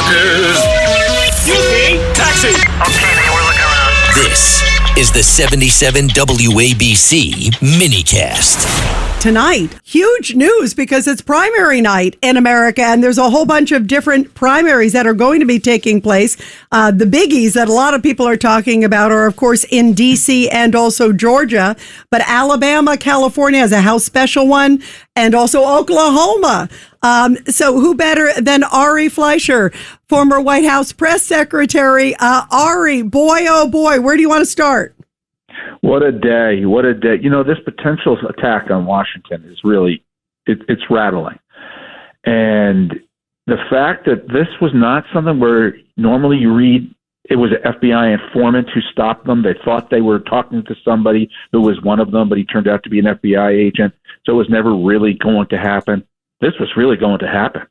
Excuse me, taxi. Okay, man, we're looking around. This is the 77 WABC minicast. Tonight, huge news because it's primary night in America, and there's a whole bunch of different primaries that are going to be taking place. The biggies that a lot of people are talking about are, of course, in D.C. and also Georgia, but Alabama, California has a House special one, and also Oklahoma. So who better than Ari Fleischer, former White House press secretary? Ari, boy, oh boy, where do you want to start? What a day. What a day. You know, this potential attack on Washington is really, it's rattling. And the fact that this was not something where normally you read it was an FBI informant who stopped them. They thought they were talking to somebody who was one of them, but he turned out to be an FBI agent. So it was never really going to happen. This was really going to happen.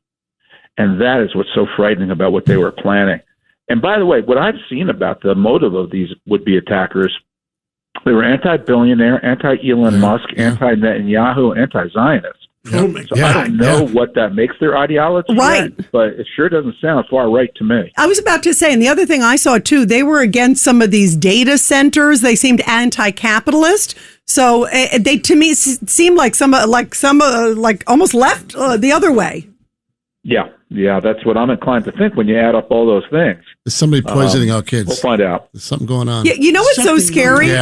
And that is what's so frightening about what they were planning. And by the way, what I've seen about the motive of these would-be attackers, they were anti-billionaire, anti-Elon Musk, anti-Netanyahu, anti-Zionist. So I don't know what that makes their ideology yet, but it sure doesn't sound far right to me. I was about to say, and the other thing I saw too, they were against some of these data centers. They seemed anti-capitalist. So they, to me, seemed like some almost left the other way. Yeah, that's what I'm inclined to think when you add up all those things. Is somebody poisoning our kids? We'll find out. There's something going on. Yeah, you know what's so scary?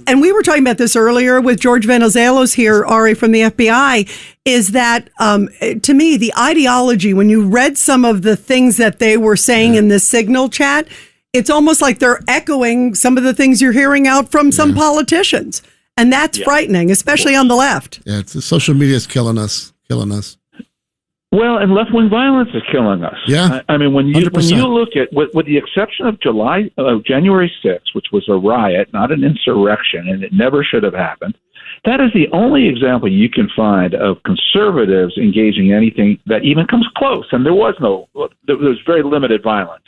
And we were talking about this earlier with George Venizelos here, Ari, from the FBI, is that, to me, the ideology, when you read some of the things that they were saying in this Signal chat, it's almost like they're echoing some of the things you're hearing out from some politicians. And that's frightening, especially on the left. Yeah, social media is killing us. Well, and left-wing violence is killing us. Yeah, I mean, when you 100%. look at, with the exception of January 6th, which was a riot, not an insurrection, and it never should have happened, that is the only example you can find of conservatives engaging in anything that even comes close. And there was very limited violence.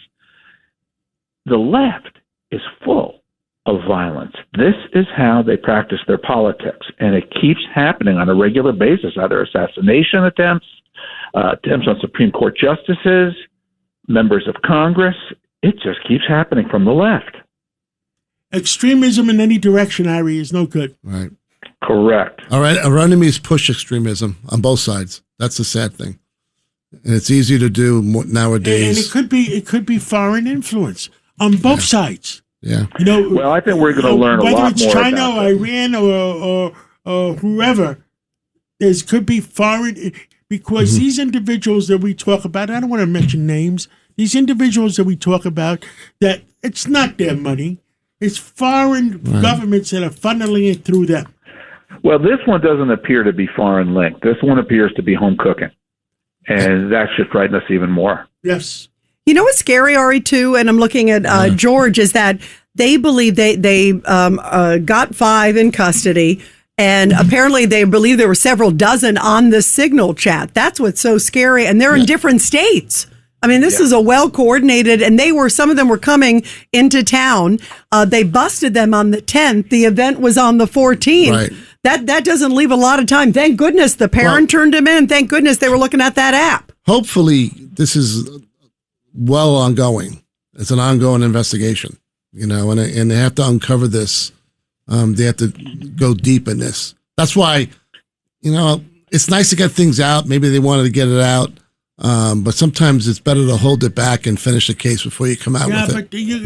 The left is full of violence. This is how they practice their politics, and it keeps happening on a regular basis, either assassination attempts on Supreme Court justices, members of Congress. It just keeps happening from the left. Extremism in any direction, Ari, is no good. Right. Correct. All right. Our enemies push extremism on both sides. That's the sad thing. And it's easy to do nowadays. And it could be foreign influence on both sides. Yeah. You know, well, I think we're going to learn a lot more whether it's China about or Iran or whoever. There could be foreign, because these individuals that we talk about, I don't want to mention names, these individuals that we talk about, that it's not their money. It's foreign governments that are funneling it through them. Well, this one doesn't appear to be foreign linked. This one appears to be home cooking. And that should frighten us even more. Yes. You know what's scary, Ari, too, and I'm looking at George, is that they believe they got 5 in custody, and apparently they believe there were several dozen on the Signal chat. That's what's so scary, and they're in different states. I mean, this is a well-coordinated, and some of them were coming into town. They busted them on the 10th. The event was on the 14th. Right. That doesn't leave a lot of time. Thank goodness the parent turned him in. Thank goodness they were looking at that app. Hopefully, this is well ongoing. It's an ongoing investigation, and they have to uncover this. They have to go deep in this. That's why, it's nice to get things out. Maybe they wanted to get it out. But sometimes it's better to hold it back and finish the case before you come out with it. Yeah,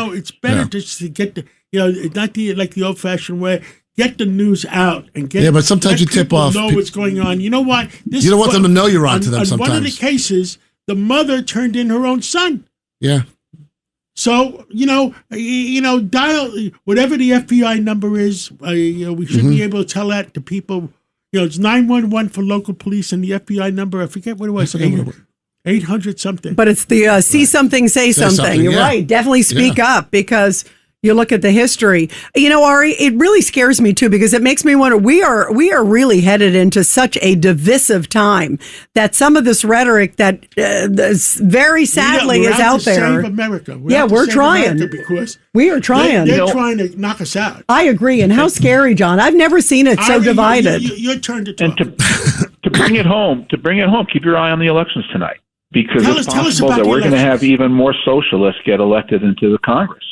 but it's better just to get not like the old-fashioned way. Get the news out and get. Yeah, but sometimes you tip off. Know what's going on. You know what? You don't want them to know you're on to them. Sometimes. On one of the cases, the mother turned in her own son. Yeah. So dial whatever the FBI number is. We should be able to tell that to people. It's 911 for local police, and the FBI number, I forget what it was, 800 something. But it's the see something, say something. You're right. Definitely speak up, because you look at the history. Ari, it really scares me too, because it makes me wonder, we are really headed into such a divisive time that some of this rhetoric that very sadly is out there. Save America. We're trying. Because we are trying. They're trying to knock us out. I agree. And how scary, John. I've never seen it so divided. Your turn to talk. And to bring it home, keep your eye on the elections tonight. because Tell it's us possible about that the we're going to have elections. even more socialists get elected into the Congress.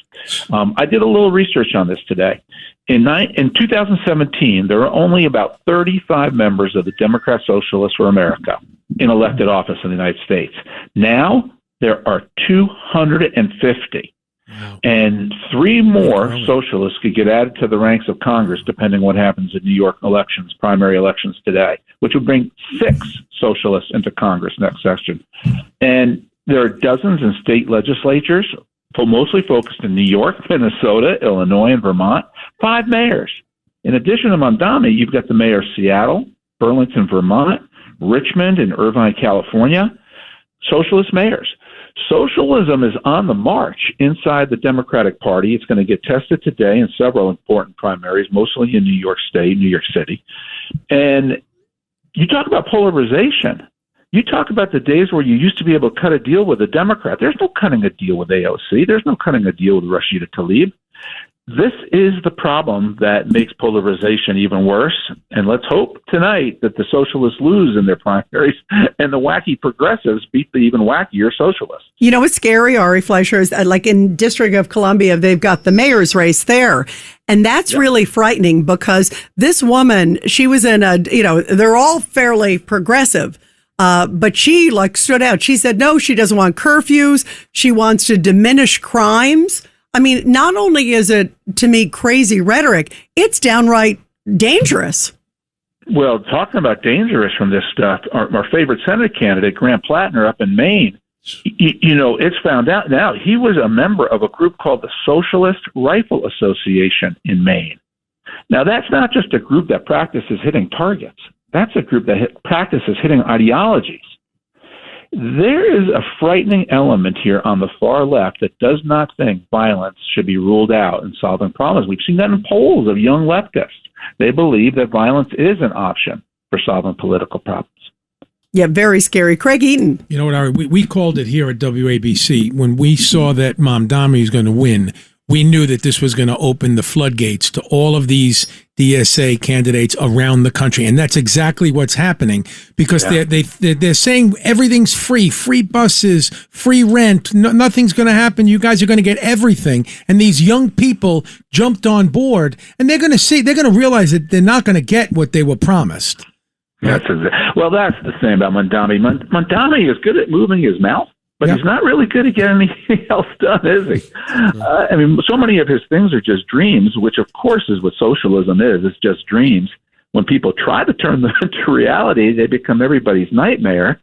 I did a little research on this today. In 2017, there were only about 35 members of the Democrat Socialists for America in elected office in the United States. Now, there are 250. Wow. And 3 more socialists could get added to the ranks of Congress, depending what happens in New York elections, primary elections today, which would bring 6 socialists into Congress next session. And there are dozens in state legislatures, mostly focused in New York, Minnesota, Illinois, and Vermont, 5 mayors. In addition to Mondami, you've got the mayor of Seattle, Burlington, Vermont, Richmond, and Irvine, California, socialist mayors. Socialism is on the march inside the Democratic Party. It's going to get tested today in several important primaries, mostly in New York State, New York City. And you talk about polarization. You talk about the days where you used to be able to cut a deal with a Democrat. There's no cutting a deal with AOC. There's no cutting a deal with Rashida Tlaib. This is the problem that makes polarization even worse. And let's hope tonight that the socialists lose in their primaries and the wacky progressives beat the even wackier socialists. You know what's scary, Ari Fleischer, is like in District of Columbia, they've got the mayor's race there. And that's really frightening because this woman, she was in they're all fairly progressive. But she stood out. She said, no, she doesn't want curfews. She wants to diminish crimes. I mean, not only is it, to me, crazy rhetoric, it's downright dangerous. Well, talking about dangerous from this stuff, our favorite Senate candidate, Grant Plattner up in Maine, it's found out now he was a member of a group called the Socialist Rifle Association in Maine. Now, that's not just a group that practices hitting targets. That's a group that practices hitting ideologies. There is a frightening element here on the far left that does not think violence should be ruled out in solving problems. We've seen that in polls of young leftists. They believe that violence is an option for solving political problems. Yeah, very scary. Craig Eaton. You know what, Ari? We called it here at WABC. When we saw that Mamdani was going to win, we knew that this was going to open the floodgates to all of these DSA candidates around the country. And that's exactly what's happening because they're saying everything's free buses, free rent, nothing's going to happen. You guys are going to get everything. And these young people jumped on board and they're going to realize that they're not going to get what they were promised. That's the thing about Mondami. Mondami is good at moving his mouth. But he's not really good at getting anything else done, is he? So many of his things are just dreams, which, of course, is what socialism is. It's just dreams. When people try to turn them into reality, they become everybody's nightmare,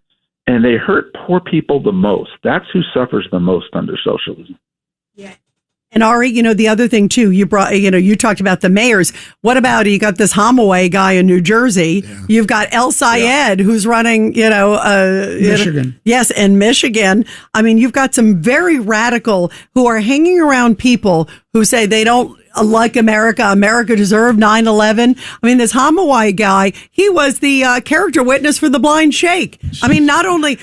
and they hurt poor people the most. That's who suffers the most under socialism. Yeah. And Ari, the other thing too, you talked about the mayors. What about you got this Homaway guy in New Jersey? Yeah. You've got El Sayed who's running, Michigan. Yes, in Michigan. I mean, you've got some very radical who are hanging around people who say they don't like America. America deserved 9/11. I mean, this Homaway guy, he was the character witness for the blind sheikh. I mean, not only,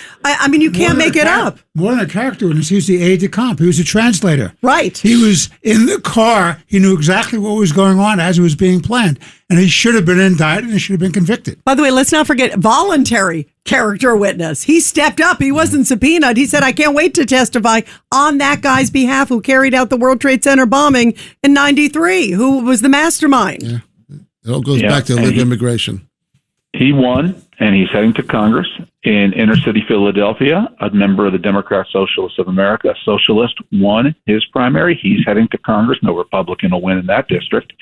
you can't make it up. More than a character witness, he was the aide de camp. He was a translator. Right. He was in the car. He knew exactly what was going on as it was being planned. And he should have been indicted and he should have been convicted. By the way, let's not forget voluntary character witness. He stepped up. He wasn't subpoenaed. He said, I can't wait to testify on that guy's behalf who carried out the World Trade Center bombing in 93, who was the mastermind. Yeah. It all goes back to illegal immigration. He won, and he's heading to Congress in inner city Philadelphia, a member of the Democrat Socialists of America. A socialist won his primary. He's heading to Congress. No Republican will win in that district.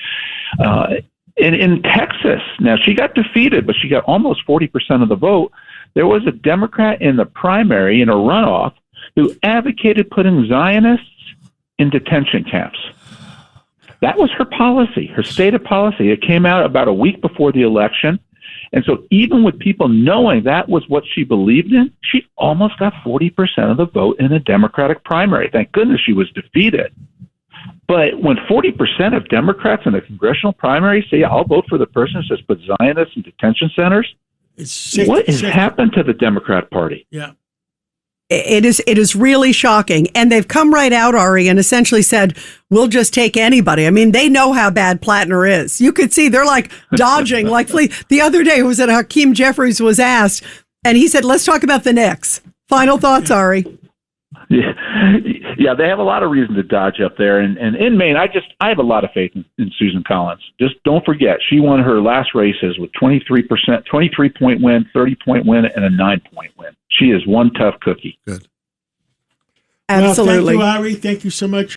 In Texas, now she got defeated, but she got almost 40% of the vote. There was a Democrat in the primary, in a runoff, who advocated putting Zionists in detention camps. That was her policy, her stated policy. It came out about a week before the election. And so even with people knowing that was what she believed in, she almost got 40% of the vote in the Democratic primary. Thank goodness she was defeated. But when 40% of Democrats in a congressional primary say, I'll vote for the person who says put Zionists in detention centers, what has happened to the Democrat Party? Yeah. It is really shocking. And they've come right out, Ari, and essentially said, we'll just take anybody. I mean, they know how bad Plattner is. You could see they're like dodging like flee. The other day, Hakeem Jeffries was asked, and he said, let's talk about the Knicks. Final thoughts, Ari. Yeah, they have a lot of reason to dodge up there. And in Maine, I have a lot of faith in Susan Collins. Just don't forget, she won her last races with 23-point win, 30-point win, and a 9-point win. She is one tough cookie. Good. Absolutely. Well, thank you, Ari. Thank you so much.